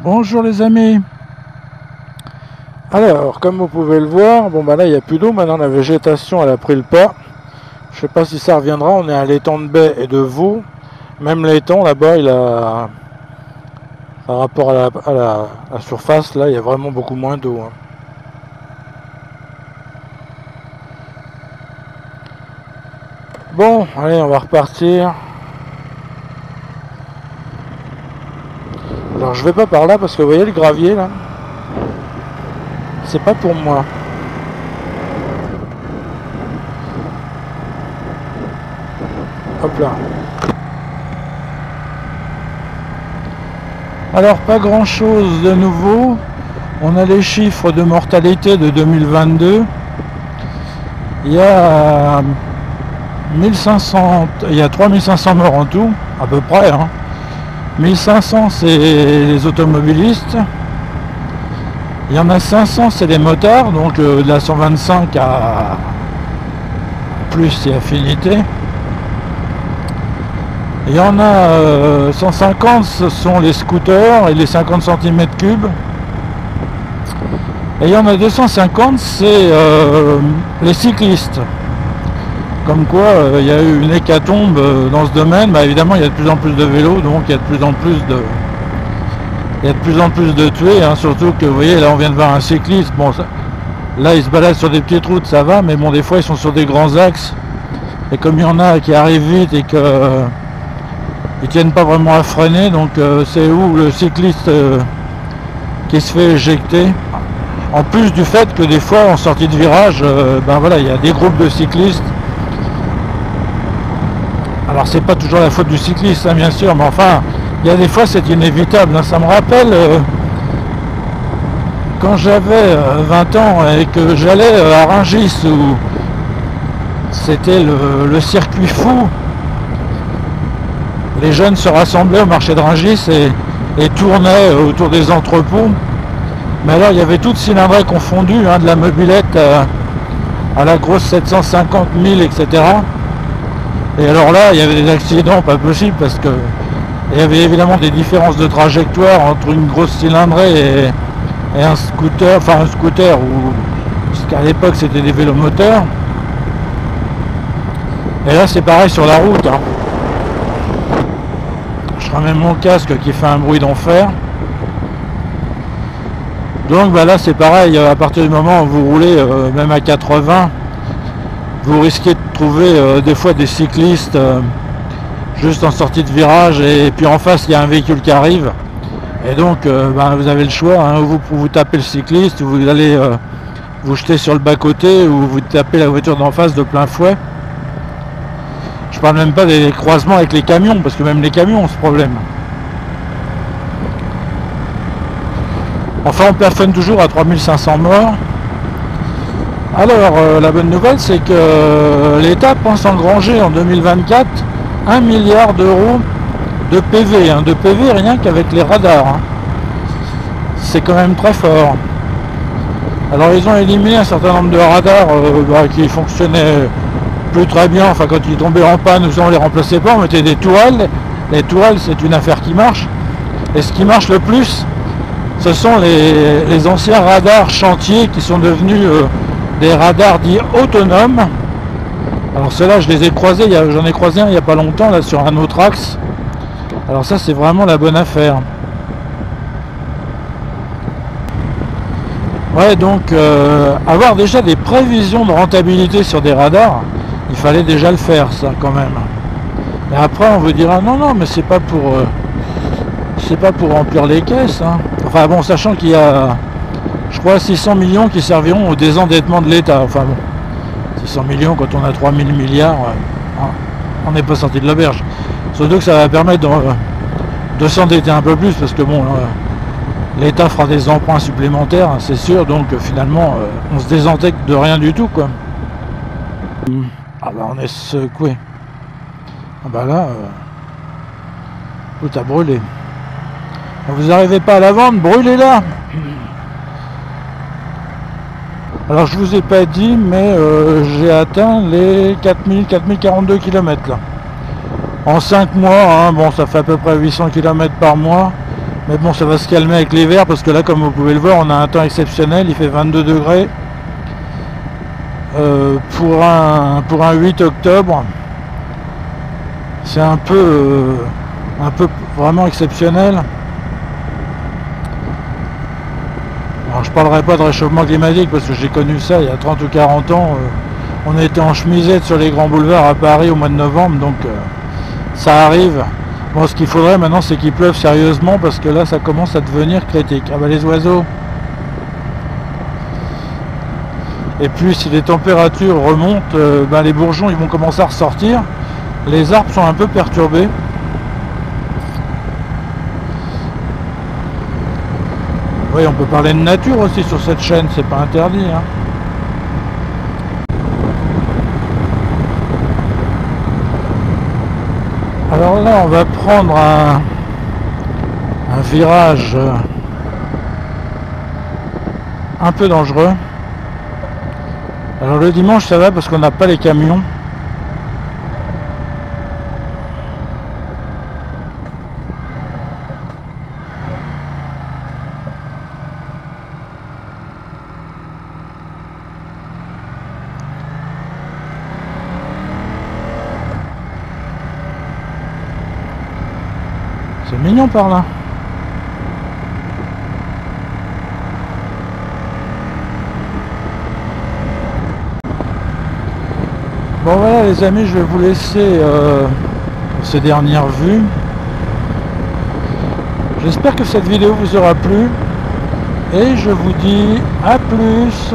Bonjour les amis. Alors, comme vous pouvez le voir, bon bah là il n'y a plus d'eau, maintenant la végétation elle a pris le pas. Je sais pas si ça reviendra, on est à l'étang de baie et de Vaux. Même l'étang là-bas, il a, par rapport à la surface, là il y a vraiment beaucoup moins d'eau. Bon, allez, on va repartir. Alors je vais pas par là parce que vous voyez le gravier là, c'est pas pour moi. Hop là. Alors pas grand chose de nouveau. On a les chiffres de mortalité de 2022. Il y a 1500, il y a 3500 morts en tout, à peu près. 1500 c'est les automobilistes. Il y en a 500 c'est les motards, donc de la 125 à plus et affinité. Il y en a 150, ce sont les scooters et les 50 cm3. Et il y en a 250, c'est les cyclistes. Comme quoi, il y a eu une hécatombe dans ce domaine. Bah, évidemment, il y a de plus en plus de vélos, donc il y a de plus en plus de tués. Surtout que, vous voyez, là, on vient de voir un cycliste. Bon, là, il se balade sur des petites routes, ça va, mais bon, des fois, ils sont sur des grands axes. Et comme il y en a qui arrivent vite et que ils tiennent pas vraiment à freiner, donc c'est où le cycliste qui se fait éjecter. En plus du fait que des fois, en sortie de virage, ben voilà, il y a des groupes de cyclistes. Alors c'est pas toujours la faute du cycliste, bien sûr, mais enfin, il y a des fois c'est inévitable. Ça me rappelle quand j'avais 20 ans et que j'allais à Rungis, où c'était le circuit fou. Les jeunes se rassemblaient au marché de Rungis et tournaient autour des entrepôts. Mais alors il y avait toutes cylindrées confondues, de la mobilette à la grosse 750 000, etc. Et alors là, il y avait des accidents pas possibles parce que il y avait évidemment des différences de trajectoire entre une grosse cylindrée et un scooter, enfin un scooter, parce qu'à l'époque c'était des vélomoteurs. Et là c'est pareil sur la route. Je ramène mon casque qui fait un bruit d'enfer. Donc bah là c'est pareil, à partir du moment où vous roulez même à 80, vous risquez de trouver des fois des cyclistes juste en sortie de virage, et puis en face il y a un véhicule qui arrive, et donc vous avez le choix, vous tapez le cycliste, ou vous allez vous jeter sur le bas côté, ou vous tapez la voiture d'en face de plein fouet. Je parle même pas des croisements avec les camions, parce que même les camions ont ce problème. Enfin on plafonne toujours à 3500 morts. Alors la bonne nouvelle c'est que l'État pense engranger en 2024 1 milliard d'euros de PV, de PV rien qu'avec les radars. C'est quand même très fort. Alors ils ont éliminé un certain nombre de radars qui fonctionnaient plus très bien, enfin quand ils tombaient en panne, on les remplaçait pas, on mettait des tourelles. Les tourelles c'est une affaire qui marche. Et ce qui marche le plus, ce sont les anciens radars chantiers qui sont devenus des radars dits autonomes. Alors ceux-là je les ai croisés, j'en ai croisé un il n'y a pas longtemps là sur un autre axe. Alors ça c'est vraiment la bonne affaire. Ouais, donc avoir déjà des prévisions de rentabilité sur des radars, il fallait déjà le faire ça quand même. Et après on vous dira non mais c'est pas pour remplir les caisses. Enfin bon, sachant qu'il y a je crois 600 millions qui serviront au désendettement de l'État. Enfin bon, 600 millions quand on a 3000 milliards, on n'est pas sorti de l'auberge. Surtout que ça va permettre de s'endetter un peu plus, parce que bon, l'État fera des emprunts supplémentaires, c'est sûr, donc finalement on se désendette de rien du tout, quoi. Ah bah on est secoué. Ah bah là, tout a brûlé. Vous n'arrivez pas à la vendre, brûlez-la. Alors je vous ai pas dit, mais j'ai atteint les 4042 km là. En 5 mois, bon ça fait à peu près 800 km par mois. Mais bon, ça va se calmer avec l'hiver parce que là, comme vous pouvez le voir, on a un temps exceptionnel. Il fait 22 degrés pour un 8 octobre. C'est un peu vraiment exceptionnel. Alors, je parlerai pas de réchauffement climatique parce que j'ai connu ça il y a 30 ou 40 ans. On était en chemisette sur les grands boulevards à Paris au mois de novembre, donc ça arrive. Bon, ce qu'il faudrait maintenant, c'est qu'il pleuve sérieusement parce que là, ça commence à devenir critique. Ah bah les oiseaux. Et puis, si les températures remontent, ben, les bourgeons, ils vont commencer à ressortir. Les arbres sont un peu perturbés. Oui, on peut parler de nature aussi sur cette chaîne, c'est pas interdit, hein. Alors là, on va prendre un virage un peu dangereux. Alors le dimanche, ça va parce qu'on n'a pas les camions. C'est mignon par là. Bon voilà les amis, je vais vous laisser ces dernières vues. J'espère que cette vidéo vous aura plu. Et je vous dis à plus.